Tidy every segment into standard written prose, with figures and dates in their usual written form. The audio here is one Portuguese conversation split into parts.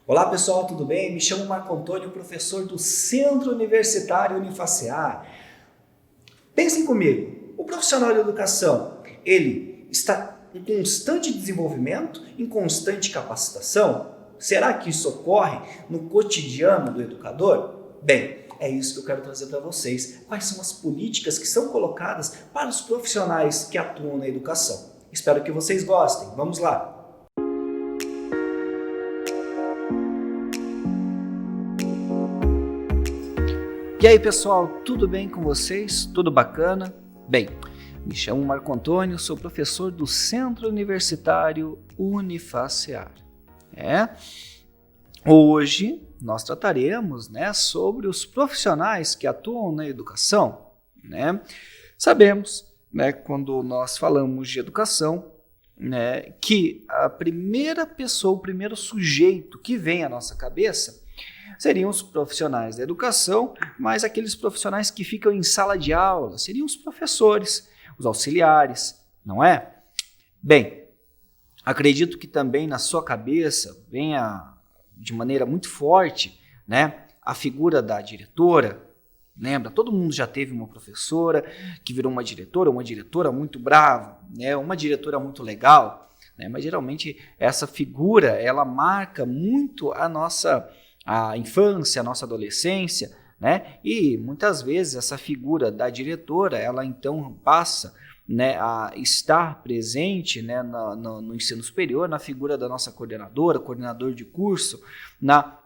Olá pessoal, tudo bem? Me chamo Marco Antônio, professor do Centro Universitário Unifacear. Pensem comigo, o profissional de educação, ele está em constante desenvolvimento, em constante capacitação? Será que isso ocorre no cotidiano do educador? Bem, é isso que eu quero trazer para vocês. Quais são as políticas que são colocadas para os profissionais que atuam na educação? Espero que vocês gostem. Vamos lá! E aí pessoal, tudo bem com vocês? Tudo bacana? Bem, me chamo Marco Antônio, sou professor do Centro Universitário Unifacear. Hoje nós trataremos sobre os profissionais que atuam na educação. Sabemos, quando nós falamos de educação, que a primeira pessoa, o primeiro sujeito que vem à nossa cabeça seriam os profissionais da educação, mas aqueles profissionais que ficam em sala de aula, seriam os professores, os auxiliares, não é? Bem, acredito que também na sua cabeça venha de maneira muito forte, a figura da diretora. Lembra? Todo mundo já teve uma professora que virou uma diretora muito brava, uma diretora muito legal, mas geralmente essa figura, ela marca muito a infância, a nossa adolescência, e muitas vezes essa figura da diretora, ela então passa a estar presente no ensino superior, na figura da nossa coordenadora, coordenador de curso, na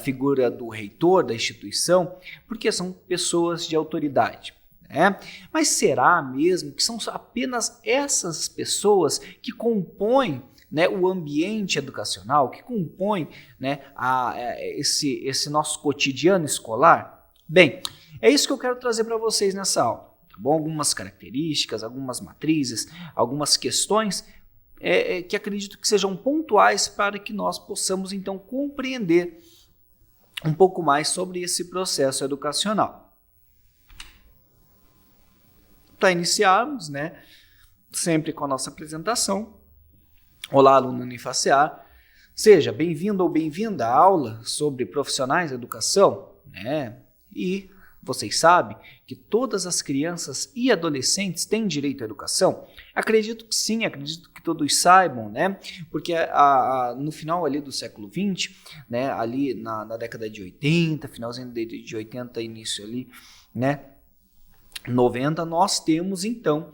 figura do reitor da instituição, porque são pessoas de autoridade. Mas será mesmo que são apenas essas pessoas que compõem o ambiente educacional, que compõe esse nosso cotidiano escolar? Bem, é isso que eu quero trazer para vocês nessa aula. Tá bom? Algumas características, algumas matrizes, algumas questões que acredito que sejam pontuais para que nós possamos então compreender um pouco mais sobre esse processo educacional. Para iniciarmos, sempre com a nossa apresentação. Olá, aluno Unifacear, seja bem-vindo ou bem-vinda à aula sobre profissionais da educação, E vocês sabem que todas as crianças e adolescentes têm direito à educação? Acredito que sim, acredito que todos saibam, Porque no final ali do século XX, ali na década de 80, finalzinho de 80, início ali, 90, nós temos então,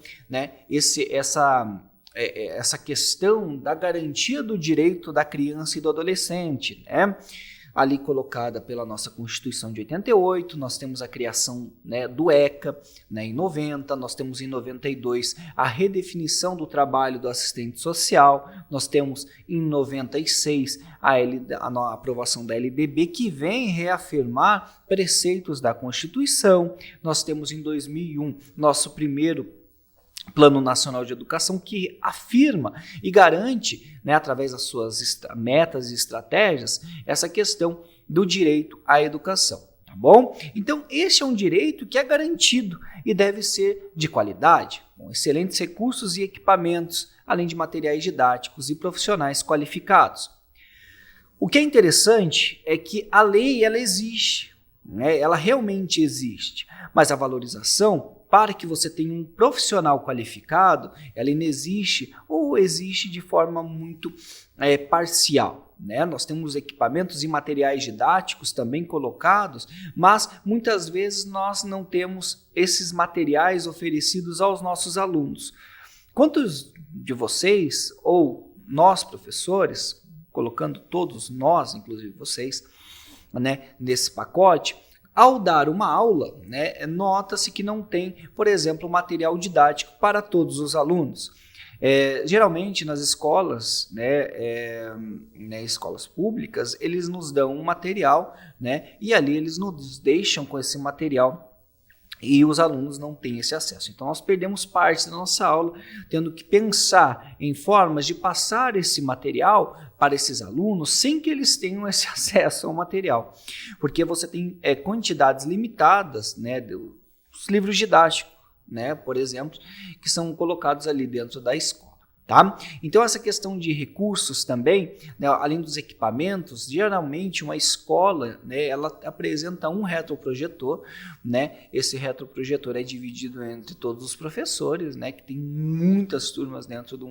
essa questão da garantia do direito da criança e do adolescente, ali colocada pela nossa Constituição de 88, nós temos a criação do ECA, em 90, nós temos em 92 a redefinição do trabalho do assistente social, nós temos em 96 a aprovação da LDB, que vem reafirmar preceitos da Constituição, nós temos em 2001 nosso primeiro Plano Nacional de Educação, que afirma e garante, através das suas metas e estratégias, essa questão do direito à educação, tá bom? Então, esse é um direito que é garantido e deve ser de qualidade, com excelentes recursos e equipamentos, além de materiais didáticos e profissionais qualificados. O que é interessante é que a lei, ela existe, ela realmente existe, mas a valorização, para que você tenha um profissional qualificado, ela inexiste ou existe de forma muito parcial. Nós temos equipamentos e materiais didáticos também colocados, mas muitas vezes nós não temos esses materiais oferecidos aos nossos alunos. Quantos de vocês, ou nós professores, colocando todos nós, inclusive vocês, nesse pacote, ao dar uma aula, nota-se que não tem, por exemplo, material didático para todos os alunos. Geralmente nas escolas, escolas públicas, eles nos dão um material, e ali eles nos deixam com esse material e os alunos não têm esse acesso. Então nós perdemos parte da nossa aula tendo que pensar em formas de passar esse material para esses alunos sem que eles tenham esse acesso ao material, porque você tem quantidades limitadas dos livros didáticos, por exemplo, que são colocados ali dentro da escola. Tá? Então, essa questão de recursos também, né, além dos equipamentos, geralmente uma escola, né, ela apresenta um retroprojetor, né? Esse retroprojetor é dividido entre todos os professores, né, que tem muitas turmas dentro de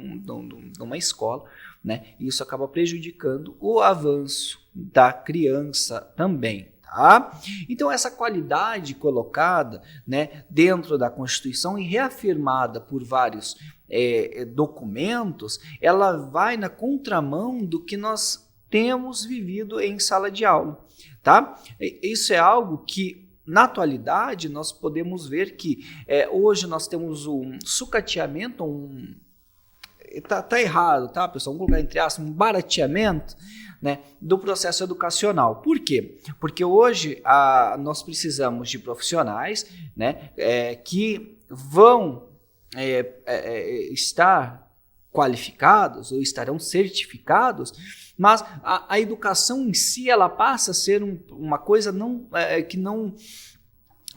uma escola, né? E isso acaba prejudicando o avanço da criança também. Tá? Então, essa qualidade colocada, né, dentro da Constituição e reafirmada por vários documentos, ela vai na contramão do que nós temos vivido em sala de aula. Tá? Isso é algo que, na atualidade, nós podemos ver que hoje nós temos um sucateamento, tá errado, tá, pessoal? Vamos colocar entre aspas, um barateamento, né, do processo educacional. Por quê? Porque hoje nós precisamos de profissionais, né, que vão estar qualificados ou estarão certificados, mas a educação em si ela passa a ser uma coisa que não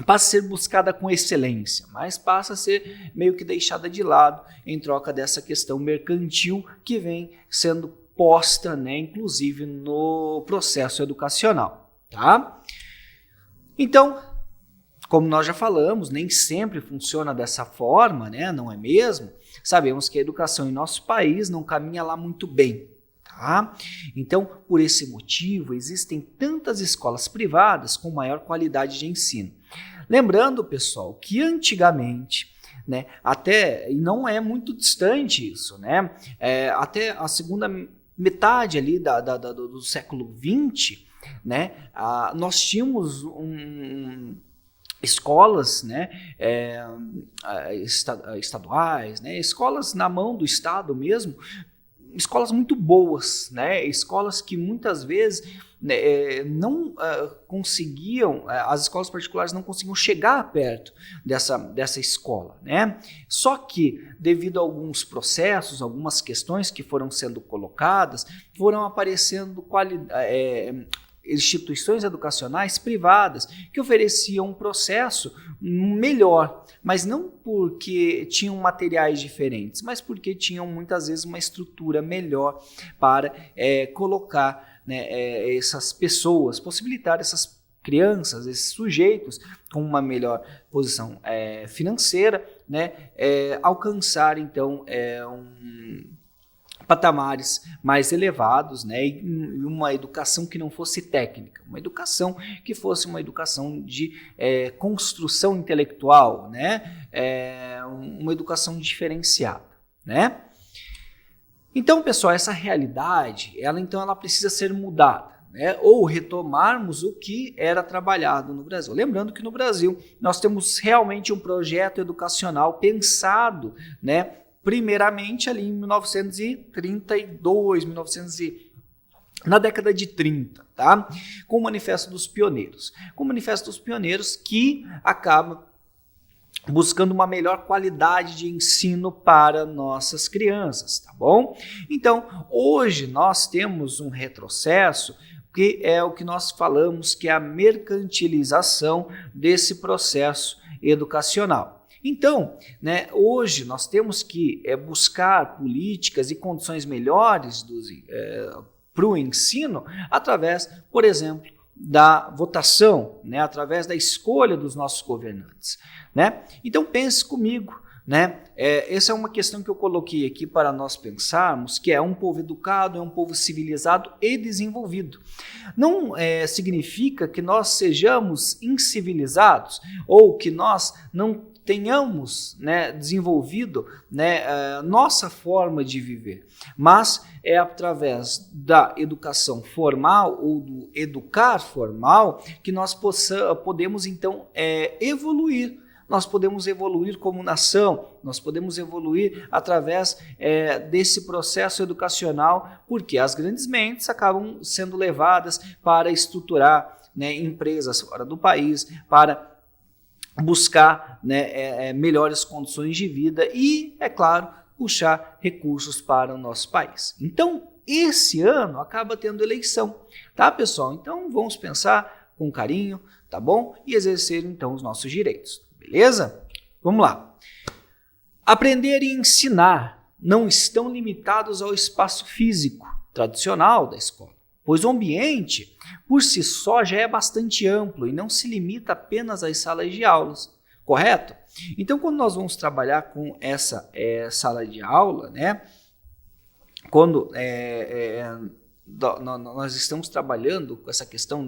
passa a ser buscada com excelência, mas passa a ser meio que deixada de lado em troca dessa questão mercantil que vem sendo posta, né, inclusive no processo educacional. Tá? Então, como nós já falamos, nem sempre funciona dessa forma, né, não é mesmo? Sabemos que a educação em nosso país não caminha lá muito bem. Tá? Então, por esse motivo, existem tantas escolas privadas com maior qualidade de ensino. Lembrando, pessoal, que antigamente, né, e não é muito distante isso, né, até a segunda metade ali do século XX, né, nós tínhamos escolas, né, estaduais, né, escolas na mão do Estado mesmo, escolas muito boas, né, escolas que muitas vezes não conseguiam, as escolas particulares não conseguiam chegar perto dessa escola, né? Só que, devido a alguns processos, algumas questões que foram sendo colocadas, foram aparecendo instituições educacionais privadas que ofereciam um processo melhor, mas não porque tinham materiais diferentes, mas porque tinham muitas vezes uma estrutura melhor para colocar, né, essas pessoas, possibilitar essas crianças, esses sujeitos com uma melhor posição financeira, né, alcançar então patamares mais elevados, né, e uma educação que não fosse técnica, uma educação que fosse uma educação de construção intelectual, né, uma educação diferenciada, né? Então, pessoal, essa realidade, ela precisa ser mudada, né, ou retomarmos o que era trabalhado no Brasil. Lembrando que no Brasil nós temos realmente um projeto educacional pensado, né, primeiramente ali em 1932, na década de 30, tá? Com o Manifesto dos Pioneiros. Com o Manifesto dos Pioneiros que acaba buscando uma melhor qualidade de ensino para nossas crianças, tá bom? Então, hoje nós temos um retrocesso que é o que nós falamos que é a mercantilização desse processo educacional. Então, né, hoje nós temos que buscar políticas e condições melhores para o ensino através, por exemplo, da votação, né, através da escolha dos nossos governantes, né? Então pense comigo, né? Essa é uma questão que eu coloquei aqui para nós pensarmos, que é um povo educado, é um povo civilizado e desenvolvido. Não significa que nós sejamos incivilizados ou que nós não tenhamos, né, desenvolvido, né, nossa forma de viver, mas é através da educação formal ou do educar formal que nós podemos então evoluir. Nós podemos evoluir como nação, nós podemos evoluir através desse processo educacional, porque as grandes mentes acabam sendo levadas para estruturar, né, empresas fora do país, para buscar, né, melhores condições de vida e, é claro, puxar recursos para o nosso país. Então, esse ano acaba tendo eleição, tá, pessoal? Então, vamos pensar com carinho, tá bom? E exercer, então, os nossos direitos, beleza? Vamos lá. Aprender e ensinar, não estão limitados ao espaço físico tradicional da escola, pois o ambiente, por si só, já é bastante amplo e não se limita apenas às salas de aulas, correto? Então, quando nós vamos trabalhar com essa sala de aula, né, quando nós estamos trabalhando com essa questão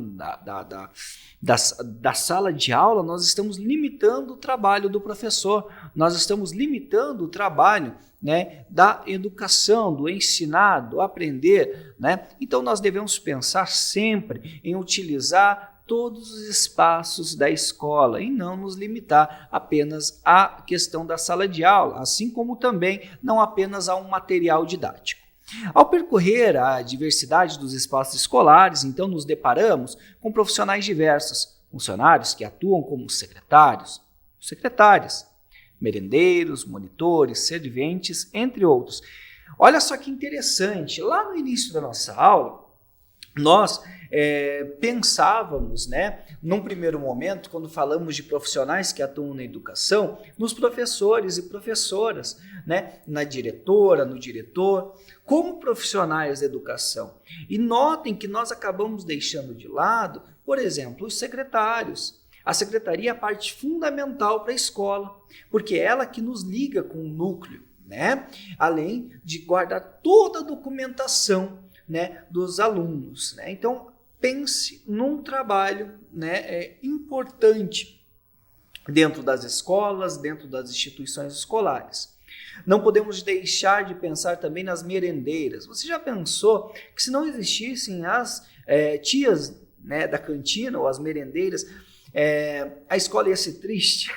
da sala de aula, nós estamos limitando o trabalho do professor, nós estamos limitando o trabalho, né, da educação, do ensinar, do aprender, né? Então nós devemos pensar sempre em utilizar todos os espaços da escola e não nos limitar apenas à questão da sala de aula, assim como também não apenas a um material didático. Ao percorrer a diversidade dos espaços escolares, então nos deparamos com profissionais diversos, funcionários que atuam como secretários, secretárias, merendeiros, monitores, serventes, entre outros. Olha só que interessante, lá no início da nossa aula, nós pensávamos, né, num primeiro momento, quando falamos de profissionais que atuam na educação, nos professores e professoras, né, na diretora, no diretor, como profissionais da educação. E notem que nós acabamos deixando de lado, por exemplo, os secretários. A secretaria é a parte fundamental para a escola, porque é ela que nos liga com o núcleo, né, além de guardar toda a documentação, né, dos alunos, né? Então pense num trabalho, né, importante dentro das escolas, dentro das instituições escolares. Não podemos deixar de pensar também nas merendeiras. Você já pensou que se não existissem as tias, né, da cantina ou as merendeiras, a escola ia ser triste?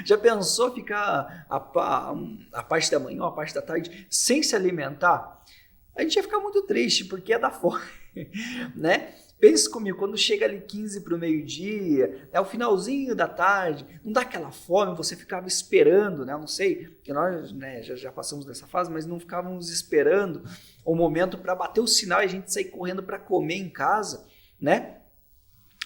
Já pensou ficar a parte da manhã ou a parte da tarde sem se alimentar? A gente ia ficar muito triste, porque é da fome, né? Pense comigo, quando chega ali 15 para o meio-dia, o finalzinho da tarde, não dá aquela fome, você ficava esperando, né? Eu não sei, porque nós, né, já passamos dessa fase, mas não ficávamos esperando o momento para bater o sinal e a gente sair correndo para comer em casa, né?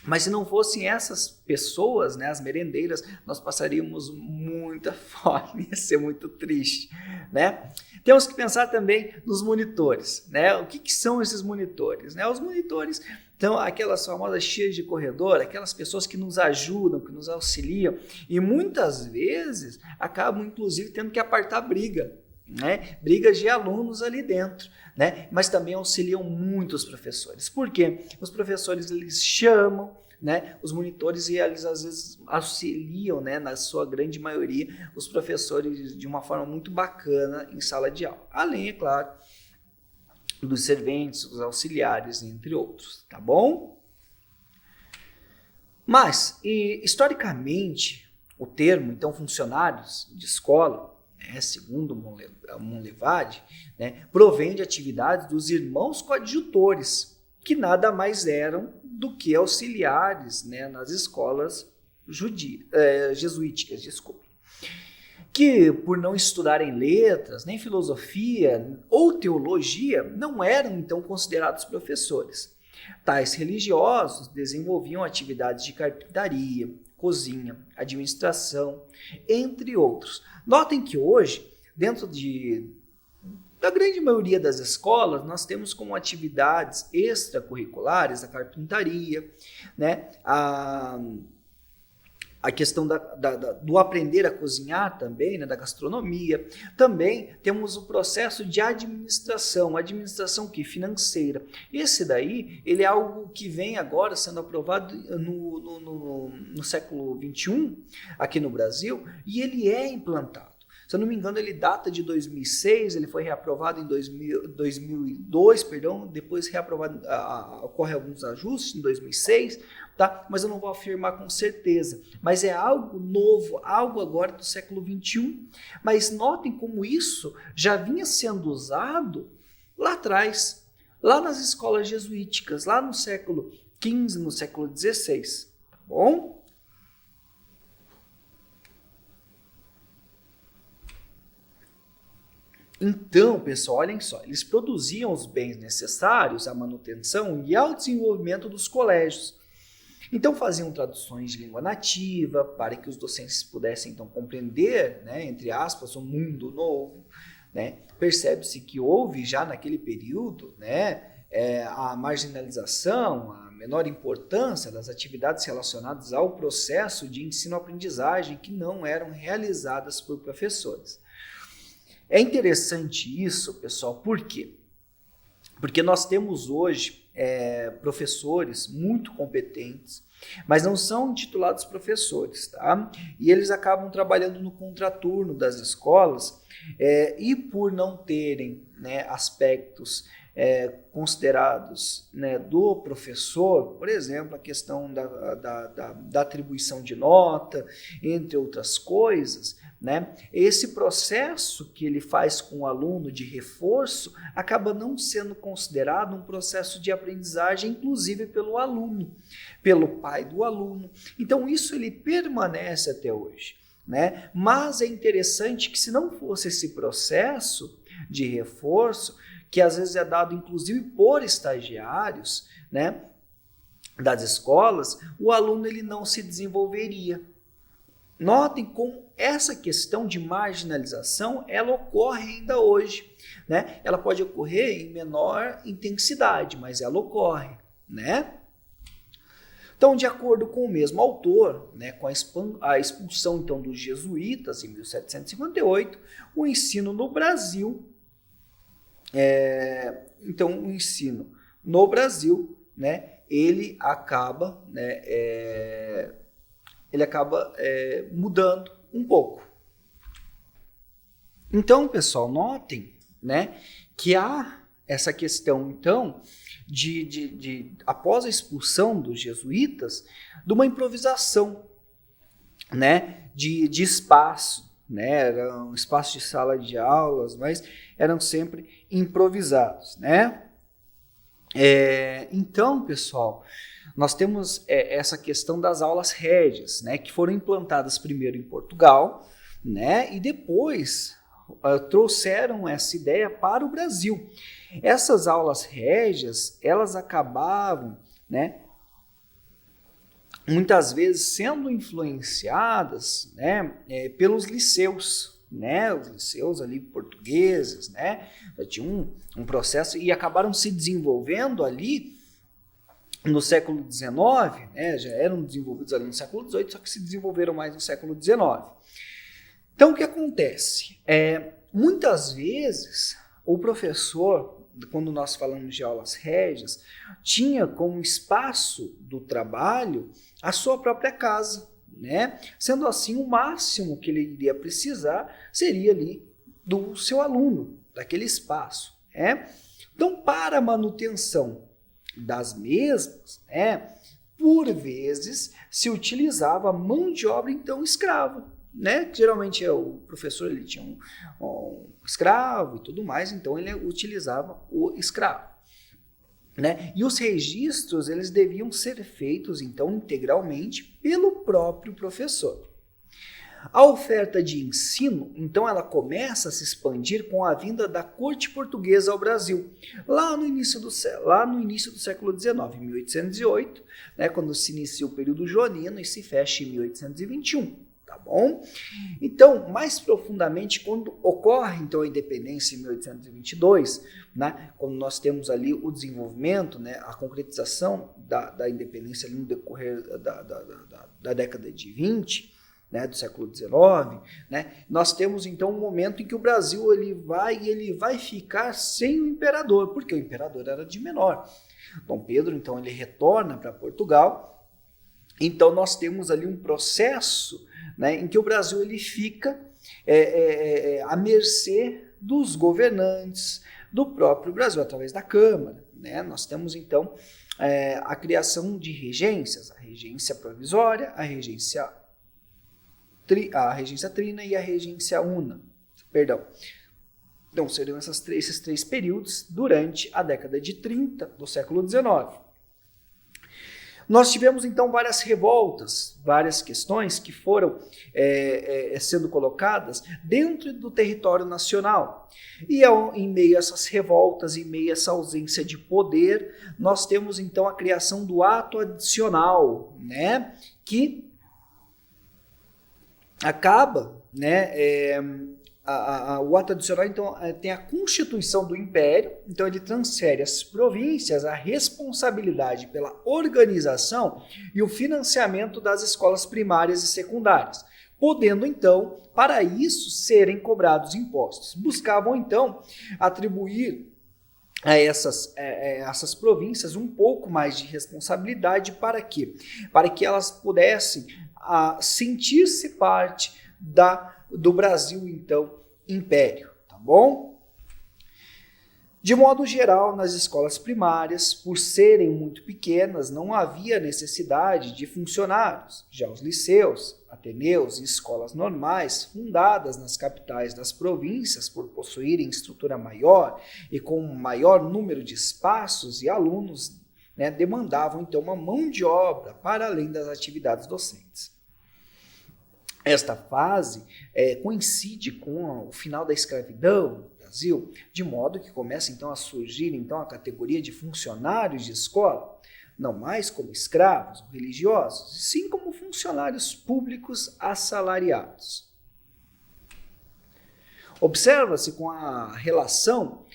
Mas se não fossem essas pessoas, né, as merendeiras, nós passaríamos muita fome, ia ser muito triste, né? Temos que pensar também nos monitores, né? O que são esses monitores, né? Os monitores são aquelas famosas tias de corredor, aquelas pessoas que nos ajudam, que nos auxiliam e muitas vezes acabam inclusive tendo que apartar briga, né? Brigas de alunos ali dentro, né? Mas também auxiliam muito os professores. Por quê? Os professores eles chamam, né, os monitores e eles às vezes auxiliam, né, na sua grande maioria, os professores de uma forma muito bacana em sala de aula. Além, é claro, dos serventes, dos auxiliares, entre outros, tá bom? Mas, historicamente, o termo, então, funcionários de escola, né, segundo Monlevade, né, provém de atividades dos irmãos coadjutores, que nada mais eram do que auxiliares, né, nas escolas jesuíticas, que por não estudarem letras, nem filosofia ou teologia, não eram então considerados professores. Tais religiosos desenvolviam atividades de carpintaria, cozinha, administração, entre outros. Notem que hoje, dentro da grande maioria das escolas, nós temos como atividades extracurriculares a carpintaria, né? A questão do aprender a cozinhar também, né? Da gastronomia. Também temos o processo de administração que financeira. Esse daí, ele é algo que vem agora sendo aprovado no século XXI, aqui no Brasil, e ele é implantado. Se eu não me engano, ele data de 2006, ele foi reaprovado em 2002, depois reaprovado, ocorre alguns ajustes em 2006, tá? Mas eu não vou afirmar com certeza. Mas é algo novo, algo agora do século XXI. Mas notem como isso já vinha sendo usado lá atrás, lá nas escolas jesuíticas, lá no século XV, no século XVI, tá bom? Então, pessoal, olhem só, eles produziam os bens necessários à manutenção e ao desenvolvimento dos colégios. Então, faziam traduções de língua nativa para que os docentes pudessem, então, compreender, né, entre aspas, o mundo novo, né? Percebe-se que houve já naquele período, né, a marginalização, a menor importância das atividades relacionadas ao processo de ensino-aprendizagem que não eram realizadas por professores. É interessante isso, pessoal, por quê? Porque nós temos hoje professores muito competentes, mas não são titulados professores, tá? E eles acabam trabalhando no contraturno das escolas e por não terem, né, aspectos considerados, né, do professor, por exemplo, a questão da atribuição de nota, entre outras coisas, né, esse processo que ele faz com o aluno de reforço acaba não sendo considerado um processo de aprendizagem, inclusive pelo aluno, pelo pai do aluno. Então isso ele permanece até hoje, né? Mas é interessante que se não fosse esse processo de reforço, que às vezes é dado inclusive por estagiários, né, das escolas, o aluno ele não se desenvolveria. Notem como essa questão de marginalização, ela ocorre ainda hoje, né? Ela pode ocorrer em menor intensidade, mas ela ocorre, né? Então, de acordo com o mesmo autor, né, com a expulsão então dos jesuítas em 1758, o ensino no Brasil, né, ele acaba, né, mudando um pouco. Então, pessoal, notem, né, que há essa questão, então, após a expulsão dos jesuítas, de uma improvisação, né, de espaço, né, era um espaço de sala de aulas, mas eram sempre improvisados, né. Então, pessoal, nós temos essa questão das aulas régias, né, que foram implantadas primeiro em Portugal, né, e depois trouxeram essa ideia para o Brasil. Essas aulas régias, elas acabavam, né, muitas vezes sendo influenciadas, né, pelos liceus, né, os liceus ali portugueses, né, já tinham um processo e acabaram se desenvolvendo ali no século XIX, né, já eram desenvolvidos ali no século XVIII, só que se desenvolveram mais no século XIX. Então, o que acontece? Muitas vezes, o professor, quando nós falamos de aulas régias, tinha como espaço do trabalho a sua própria casa, né? Sendo assim, o máximo que ele iria precisar seria ali do seu aluno, daquele espaço, né? Então, para a manutenção das mesmas, né, por vezes se utilizava mão de obra então escrava, né? Geralmente o professor ele tinha um escravo e tudo mais, então ele utilizava o escravo, né? E os registros eles deviam ser feitos então integralmente pelo próprio professor. A oferta de ensino, então, ela começa a se expandir com a vinda da corte portuguesa ao Brasil, lá no início do século XIX, em 1808, né, quando se inicia o período joanino e se fecha em 1821, tá bom? Então, mais profundamente, quando ocorre então a independência em 1822, né, quando nós temos ali o desenvolvimento, né, a concretização da independência ali no decorrer da década de 20, né, do século XIX, né, nós temos então um momento em que o Brasil ele vai ficar sem o imperador, porque o imperador era de menor. Dom Pedro então ele retorna para Portugal, então nós temos ali um processo, né, em que o Brasil ele fica à mercê dos governantes do próprio Brasil, através da Câmara, né? Nós temos então a criação de regências, a regência provisória, a regência trina e a regência una, perdão. Então, seriam esses três períodos durante a década de 30 do século XIX. Nós tivemos, então, várias revoltas, várias questões que foram sendo colocadas dentro do território nacional. E em meio a essas revoltas, em meio a essa ausência de poder, nós temos, então, a criação do ato adicional, né, que acaba, né, o ato adicional, então, tem a constituição do Império, então ele transfere às províncias a responsabilidade pela organização e o financiamento das escolas primárias e secundárias, podendo, então, para isso, serem cobrados impostos. Buscavam, então, atribuir a essas províncias um pouco mais de responsabilidade. Para quê? Para que elas pudessem sentir-se parte do Brasil, então, império, tá bom? De modo geral, nas escolas primárias, por serem muito pequenas, não havia necessidade de funcionários. Já os liceus, ateneus e escolas normais, fundadas nas capitais das províncias por possuírem estrutura maior e com um maior número de espaços e alunos, né, demandavam então uma mão de obra para além das atividades docentes. Esta fase coincide com o final da escravidão no Brasil, de modo que começa então a surgir então a categoria de funcionários de escola, não mais como escravos ou religiosos, e sim como funcionários públicos assalariados. Observa-se com a relação,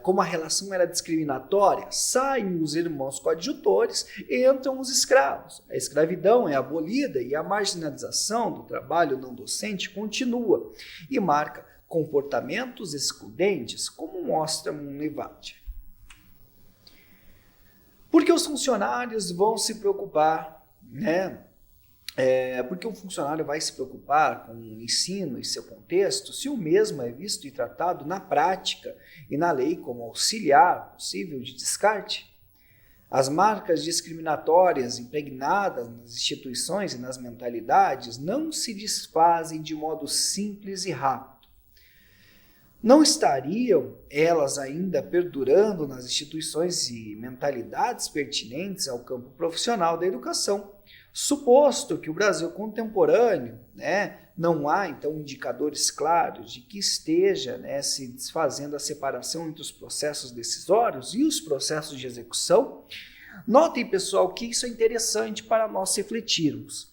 como a relação era discriminatória, saem os irmãos coadjutores e entram os escravos. A escravidão é abolida e a marginalização do trabalho não docente continua e marca comportamentos excludentes, como mostra Monlevade. Porque os funcionários vão se preocupar, né? Porque um funcionário vai se preocupar com o ensino e seu contexto se o mesmo é visto e tratado na prática e na lei como auxiliar possível de descarte? As marcas discriminatórias impregnadas nas instituições e nas mentalidades não se desfazem de modo simples e rápido. Não estariam elas ainda perdurando nas instituições e mentalidades pertinentes ao campo profissional da educação, suposto que o Brasil contemporâneo, né, não há então indicadores claros de que esteja, né, se desfazendo a separação entre os processos decisórios e os processos de execução? Notem, pessoal, que isso é interessante para nós refletirmos.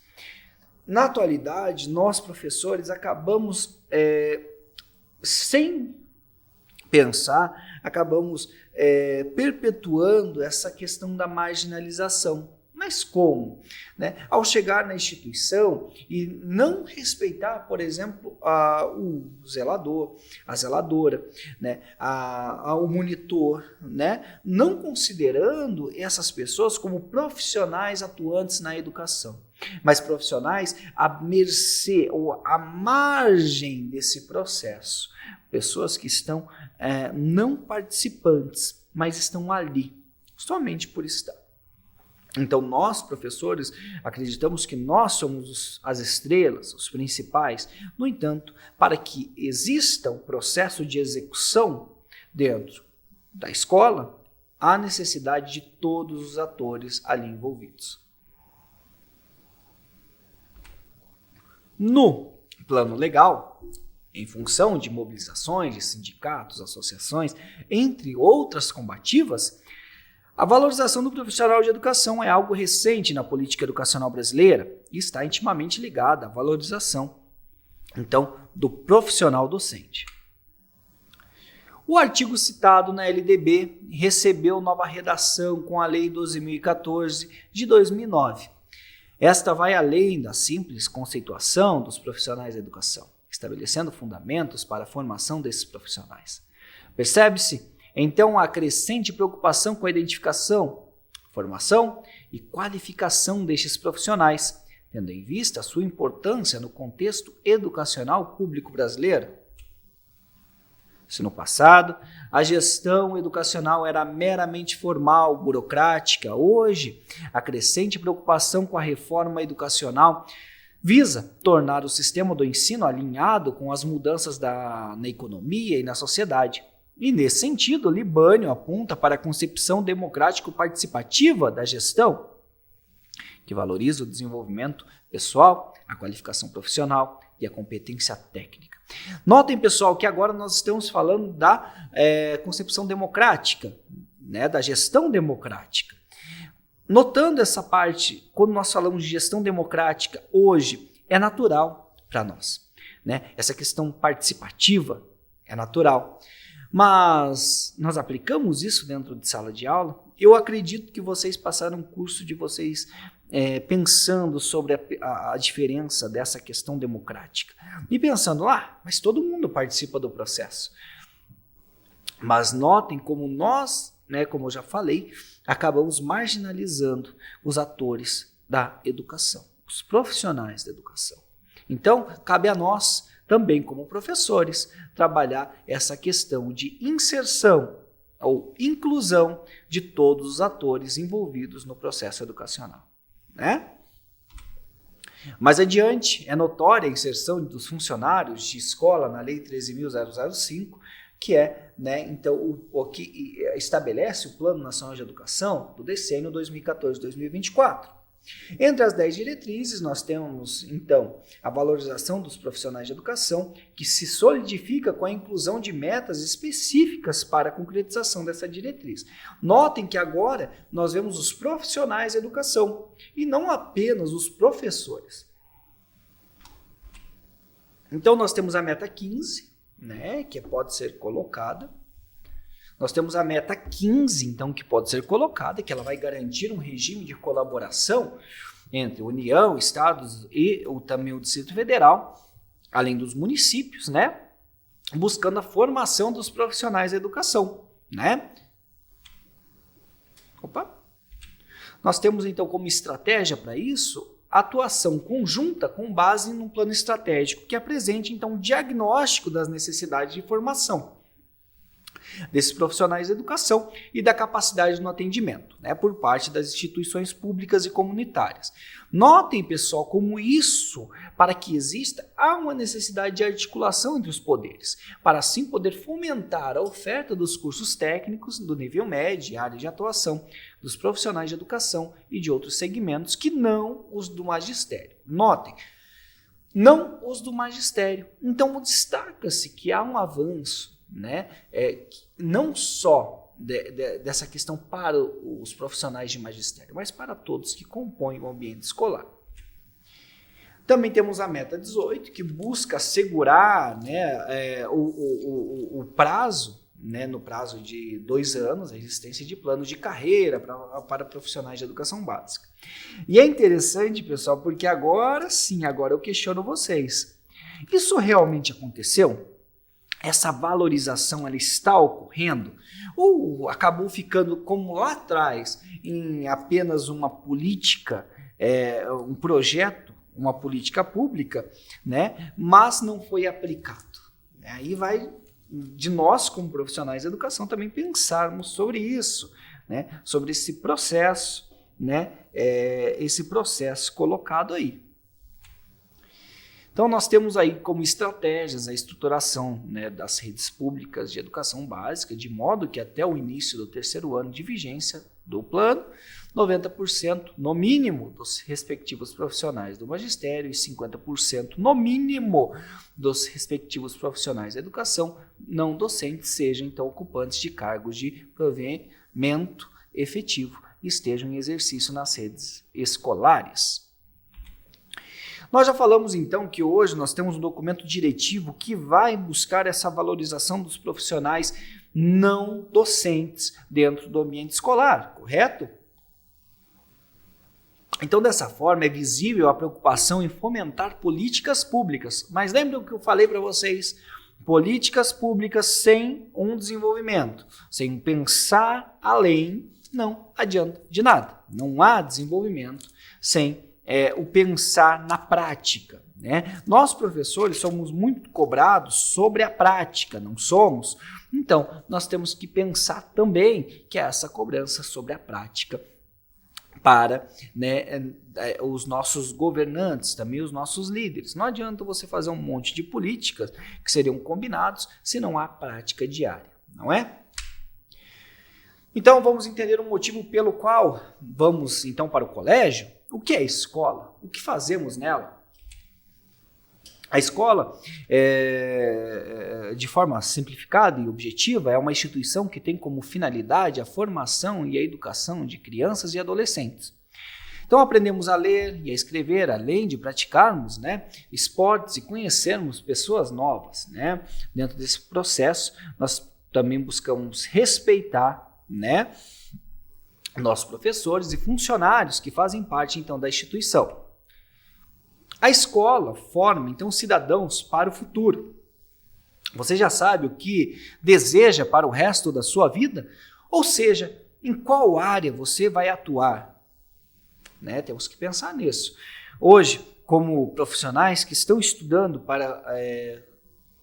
Na atualidade, nós professores acabamos sem pensar, acabamos perpetuando essa questão da marginalização. Mas como? Né? Ao chegar na instituição e não respeitar, por exemplo, o zelador, a zeladora, né? O monitor, né? Não considerando essas pessoas como profissionais atuantes na educação, mas profissionais à mercê ou à margem desse processo. Pessoas que estão não participantes, mas estão ali, somente por estar. Então, nós, professores, acreditamos que nós somos as estrelas, os principais. No entanto, para que exista um processo de execução dentro da escola, há necessidade de todos os atores ali envolvidos. No plano legal, em função de mobilizações de sindicatos, associações, entre outras combativas, a valorização do profissional de educação é algo recente na política educacional brasileira e está intimamente ligada à valorização, então, do profissional docente. O artigo citado na LDB recebeu nova redação com a Lei 12.014 de 2009. Esta vai além da simples conceituação dos profissionais da educação, estabelecendo fundamentos para a formação desses profissionais. Percebe-se, então, a crescente preocupação com a identificação, formação e qualificação destes profissionais, tendo em vista a sua importância no contexto educacional público brasileiro. Se no passado a gestão educacional era meramente formal, burocrática, hoje a crescente preocupação com a reforma educacional visa tornar o sistema do ensino alinhado com as mudanças na economia e na sociedade. E, nesse sentido, Libânio aponta para a concepção democrático-participativa da gestão, que valoriza o desenvolvimento pessoal, a qualificação profissional e a competência técnica. Notem, pessoal, que agora nós estamos falando da concepção democrática, né, da gestão democrática. Notando essa parte, quando nós falamos de gestão democrática hoje, é natural para nós. né? Essa questão participativa é natural. Mas nós aplicamos isso dentro de sala de aula? Eu acredito que vocês passaram um curso de vocês pensando sobre a diferença dessa questão democrática. E pensando, mas todo mundo participa do processo. Mas notem como nós, né, como eu já falei, acabamos marginalizando os atores da educação, os profissionais da educação. Então, cabe a nós, também como professores, trabalhar essa questão de inserção ou inclusão de todos os atores envolvidos no processo educacional, né? Mais adiante, é notória a inserção dos funcionários de escola na Lei 13.005, que é, né, então, o que estabelece o Plano Nacional de Educação do decênio 2014-2024. Entre as 10 diretrizes, nós temos, então, a valorização dos profissionais de educação, que se solidifica com a inclusão de metas específicas para a concretização dessa diretriz. Notem que agora nós vemos os profissionais de educação e não apenas os professores. Então, nós temos a meta 15, né, que pode ser colocada. Nós temos a meta 15, então, que pode ser colocada, que ela vai garantir um regime de colaboração entre União, Estados e também o Distrito Federal, além dos municípios, né? Buscando a formação dos profissionais da educação, né? Nós temos, então, como estratégia para isso, atuação conjunta com base num plano estratégico que apresente, então, um diagnóstico das necessidades de formação desses profissionais de educação e da capacidade no atendimento, né, por parte das instituições públicas e comunitárias. Notem, pessoal, como isso, para que exista, há uma necessidade de articulação entre os poderes, para assim poder fomentar a oferta dos cursos técnicos do nível médio e área de atuação dos profissionais de educação e de outros segmentos que não os do magistério. Notem, não os do magistério. Então, destaca-se que há um avanço, né, não só dessa questão para os profissionais de magistério, mas para todos que compõem o ambiente escolar. Também temos a meta 18, que busca assegurar, né, o prazo, né, no prazo de 2 anos, a existência de planos de carreira para profissionais de educação básica. E é interessante, pessoal, porque agora sim, agora eu questiono vocês. Isso realmente aconteceu? Essa valorização, ela está ocorrendo? Ou acabou ficando como lá atrás, em apenas uma política, um projeto, uma política pública, né, mas não foi aplicado? Aí vai de nós, como profissionais de educação, também pensarmos sobre isso, né, sobre esse processo, né, esse processo colocado aí. Então, nós temos aí como estratégias a estruturação, né, das redes públicas de educação básica, de modo que até o início do 3º ano de vigência do plano, 90% no mínimo dos respectivos profissionais do magistério e 50% no mínimo dos respectivos profissionais da educação não docentes sejam, então, ocupantes de cargos de provimento efetivo e estejam em exercício nas redes escolares. Nós já falamos, então, que hoje nós temos um documento diretivo que vai buscar essa valorização dos profissionais não docentes dentro do ambiente escolar, correto? Então, dessa forma, é visível a preocupação em fomentar políticas públicas. Mas lembram que eu falei para vocês? Políticas públicas sem um desenvolvimento, sem pensar além, não adianta de nada. Não há desenvolvimento sem o pensar na prática, né? Nós, professores, somos muito cobrados sobre a prática, não somos? Então, nós temos que pensar também que é essa cobrança sobre a prática para, né, os nossos governantes, também os nossos líderes. Não adianta você fazer um monte de políticas que seriam combinados se não há prática diária, não é? Então, vamos entender o motivo pelo qual vamos, então, para o colégio. O que é a escola? O que fazemos nela? A escola, de forma simplificada e objetiva, é uma instituição que tem como finalidade a formação e a educação de crianças e adolescentes. Então aprendemos a ler e a escrever, além de praticarmos, né, esportes e conhecermos pessoas novas, né? Dentro desse processo, nós também buscamos respeitar, né, nossos professores e funcionários que fazem parte então da instituição. A escola forma então cidadãos para o futuro. Você já sabe o que deseja para o resto da sua vida? Ou seja, em qual área você vai atuar? Né? Temos que pensar nisso. Hoje, como profissionais que estão estudando para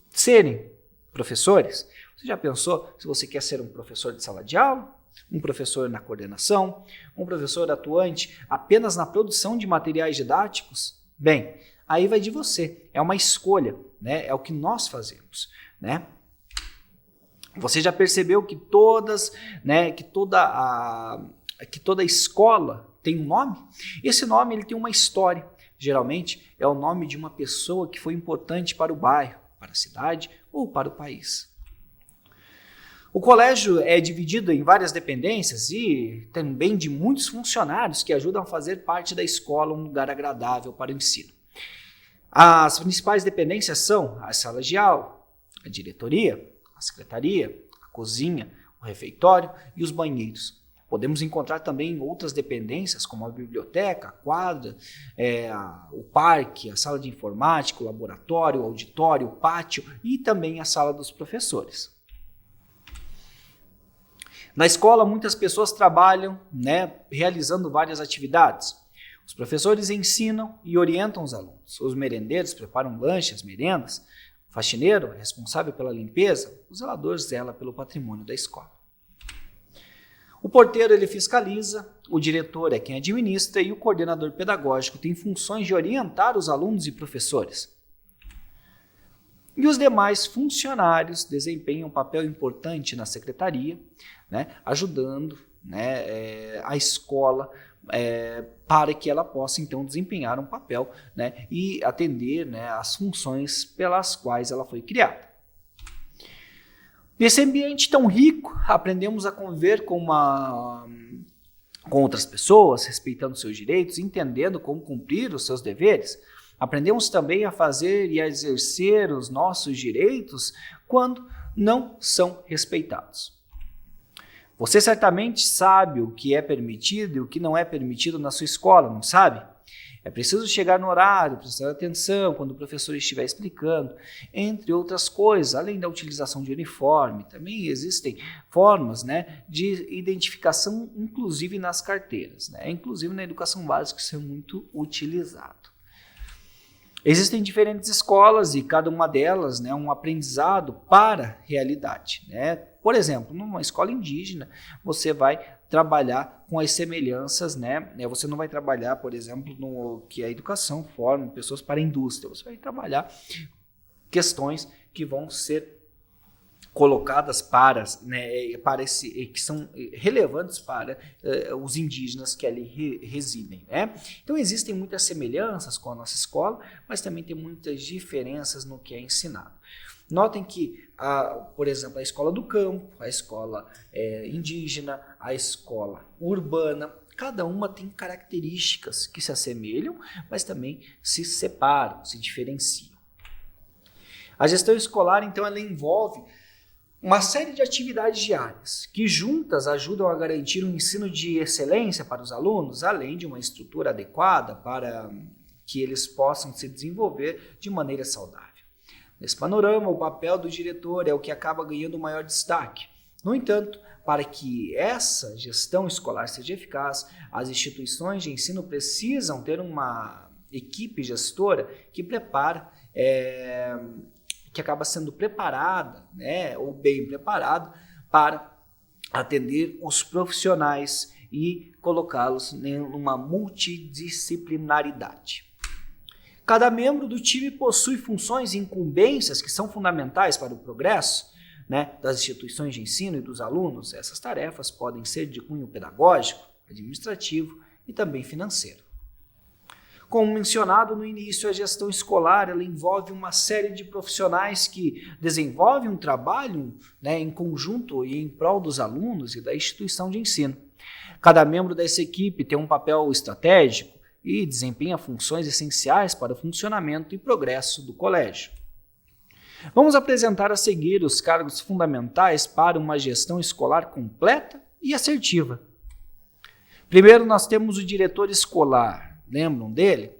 serem professores, você já pensou se você quer ser um professor de sala de aula, um professor na coordenação, um professor atuante apenas na produção de materiais didáticos? Bem, aí vai de você, é uma escolha, né? É o que nós fazemos, né? Você já percebeu que toda a escola tem um nome? Esse nome ele tem uma história. Geralmente é o nome de uma pessoa que foi importante para o bairro, para a cidade ou para o país. O colégio é dividido em várias dependências e também de muitos funcionários que ajudam a fazer parte da escola um lugar agradável para o ensino. As principais dependências são as salas de aula, a diretoria, a secretaria, a cozinha, o refeitório e os banheiros. Podemos encontrar também outras dependências, como a biblioteca, a quadra, o parque, a sala de informática, o laboratório, o auditório, o pátio e também a sala dos professores. Na escola, muitas pessoas trabalham, né, realizando várias atividades. Os professores ensinam e orientam os alunos. Os merendeiros preparam lanches, merendas. O faxineiro é responsável pela limpeza. O zelador zela pelo patrimônio da escola. O porteiro ele fiscaliza, o diretor é quem administra e o coordenador pedagógico tem funções de orientar os alunos e professores. E os demais funcionários desempenham um papel importante na secretaria, né, ajudando, né, a escola para que ela possa então desempenhar um papel, né, e atender, né, as funções pelas quais ela foi criada. Nesse ambiente tão rico, aprendemos a conviver com outras pessoas, respeitando seus direitos, entendendo como cumprir os seus deveres. Aprendemos também a fazer e a exercer os nossos direitos quando não são respeitados. Você certamente sabe o que é permitido e o que não é permitido na sua escola, não sabe? É preciso chegar no horário, prestar atenção quando o professor estiver explicando, entre outras coisas, além da utilização de uniforme. Também existem formas, né, de identificação, inclusive nas carteiras, né? Inclusive na educação básica isso é muito utilizado. Existem diferentes escolas e cada uma delas, né, um aprendizado para a realidade, né? Por exemplo, numa escola indígena, você vai trabalhar com as semelhanças, né? Você não vai trabalhar, por exemplo, no que a educação forma pessoas para a indústria. Você vai trabalhar questões que vão ser colocadas que são relevantes para os indígenas que ali residem, né? Então existem muitas semelhanças com a nossa escola, mas também tem muitas diferenças no que é ensinado. Notem que, por exemplo, a escola do campo, a escola indígena, a escola urbana, cada uma tem características que se assemelham, mas também se separam, se diferenciam. A gestão escolar, então, ela envolve uma série de atividades diárias que juntas ajudam a garantir um ensino de excelência para os alunos, além de uma estrutura adequada para que eles possam se desenvolver de maneira saudável. Nesse panorama, o papel do diretor é o que acaba ganhando maior destaque. No entanto, para que essa gestão escolar seja eficaz, as instituições de ensino precisam ter uma equipe gestora que acaba sendo preparada, né, ou bem preparada para atender os profissionais e colocá-los numa multidisciplinaridade. Cada membro do time possui funções e incumbências que são fundamentais para o progresso, né, das instituições de ensino e dos alunos. Essas tarefas podem ser de cunho pedagógico, administrativo e também financeiro. Como mencionado no início, a gestão escolar ela envolve uma série de profissionais que desenvolvem um trabalho, né, em conjunto e em prol dos alunos e da instituição de ensino. Cada membro dessa equipe tem um papel estratégico e desempenha funções essenciais para o funcionamento e progresso do colégio. Vamos apresentar a seguir os cargos fundamentais para uma gestão escolar completa e assertiva. Primeiro, nós temos o diretor escolar. Lembram dele?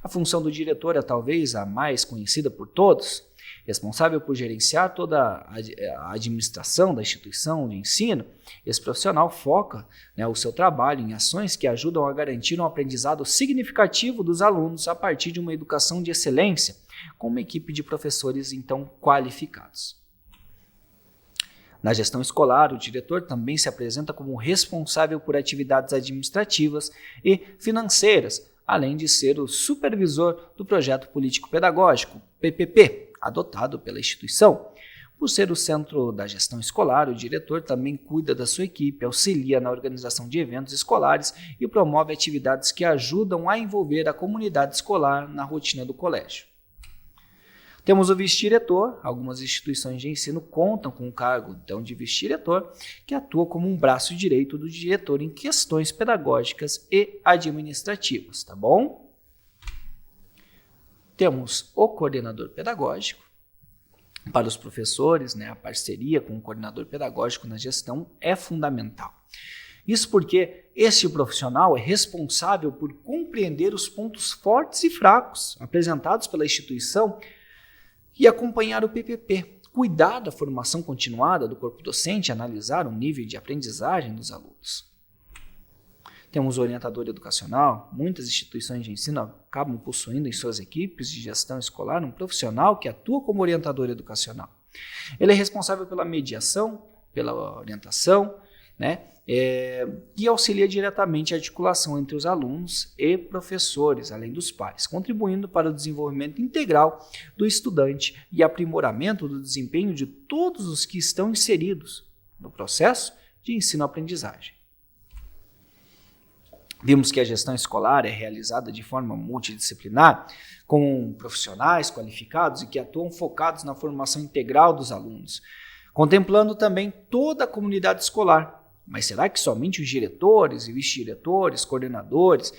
A função do diretor é talvez a mais conhecida por todos, responsável por gerenciar toda a administração da instituição de ensino. Esse profissional foca, o seu trabalho em ações que ajudam a garantir um aprendizado significativo dos alunos a partir de uma educação de excelência, com uma equipe de professores então qualificados. Na gestão escolar, o diretor também se apresenta como responsável por atividades administrativas e financeiras, além de ser o supervisor do projeto político-pedagógico, PPP, adotado pela instituição. Por ser o centro da gestão escolar, o diretor também cuida da sua equipe, auxilia na organização de eventos escolares e promove atividades que ajudam a envolver a comunidade escolar na rotina do colégio. Temos o vice-diretor. Algumas instituições de ensino contam com o cargo então, de vice-diretor, que atua como um braço direito do diretor em questões pedagógicas e administrativas, tá bom? Temos o coordenador pedagógico. Para os professores, a parceria com o coordenador pedagógico na gestão é fundamental. Isso porque este profissional é responsável por compreender os pontos fortes e fracos apresentados pela instituição e acompanhar o PPP, cuidar da formação continuada do corpo docente e analisar o nível de aprendizagem dos alunos. Temos o orientador educacional. Muitas instituições de ensino acabam possuindo em suas equipes de gestão escolar um profissional que atua como orientador educacional. Ele é responsável pela mediação, pela orientação, e auxilia diretamente a articulação entre os alunos e professores, além dos pais, contribuindo para o desenvolvimento integral do estudante e aprimoramento do desempenho de todos os que estão inseridos no processo de ensino-aprendizagem. Vimos que a gestão escolar é realizada de forma multidisciplinar, com profissionais qualificados e que atuam focados na formação integral dos alunos, contemplando também toda a comunidade escolar. Mas será que somente os diretores e vice-diretores, coordenadores,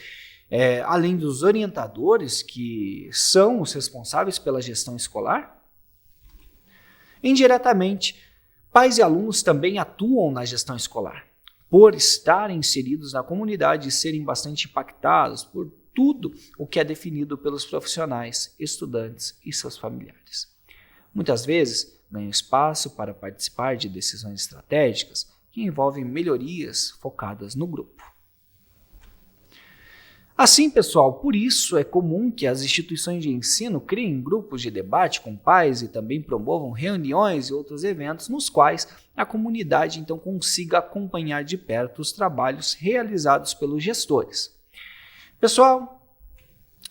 além dos orientadores, que são os responsáveis pela gestão escolar? Indiretamente, pais e alunos também atuam na gestão escolar, por estarem inseridos na comunidade e serem bastante impactados por tudo o que é definido pelos profissionais, estudantes e seus familiares. Muitas vezes, ganham espaço para participar de decisões estratégicas que envolvem melhorias focadas no grupo. Assim, pessoal, por isso é comum que as instituições de ensino criem grupos de debate com pais e também promovam reuniões e outros eventos nos quais a comunidade então consiga acompanhar de perto os trabalhos realizados pelos gestores. Pessoal,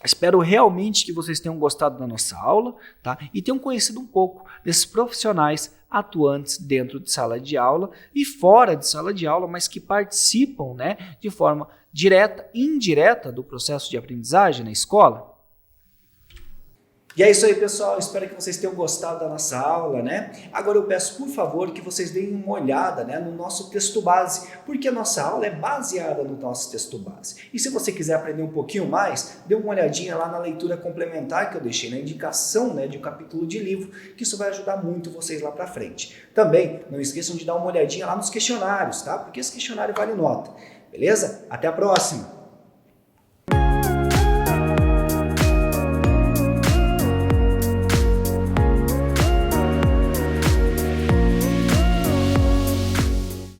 espero realmente que vocês tenham gostado da nossa aula, tá? E tenham conhecido um pouco desses profissionais atuantes dentro de sala de aula e fora de sala de aula, mas que participam, de forma direta e indireta do processo de aprendizagem na escola. E é isso aí, pessoal. Espero que vocês tenham gostado da nossa aula, Agora eu peço, por favor, que vocês deem uma olhada, no nosso texto base, porque a nossa aula é baseada no nosso texto base. E se você quiser aprender um pouquinho mais, dê uma olhadinha lá na leitura complementar que eu deixei na indicação, de um capítulo de livro, que isso vai ajudar muito vocês lá para frente. Também não esqueçam de dar uma olhadinha lá nos questionários, tá? Porque esse questionário vale nota. Beleza? Até a próxima!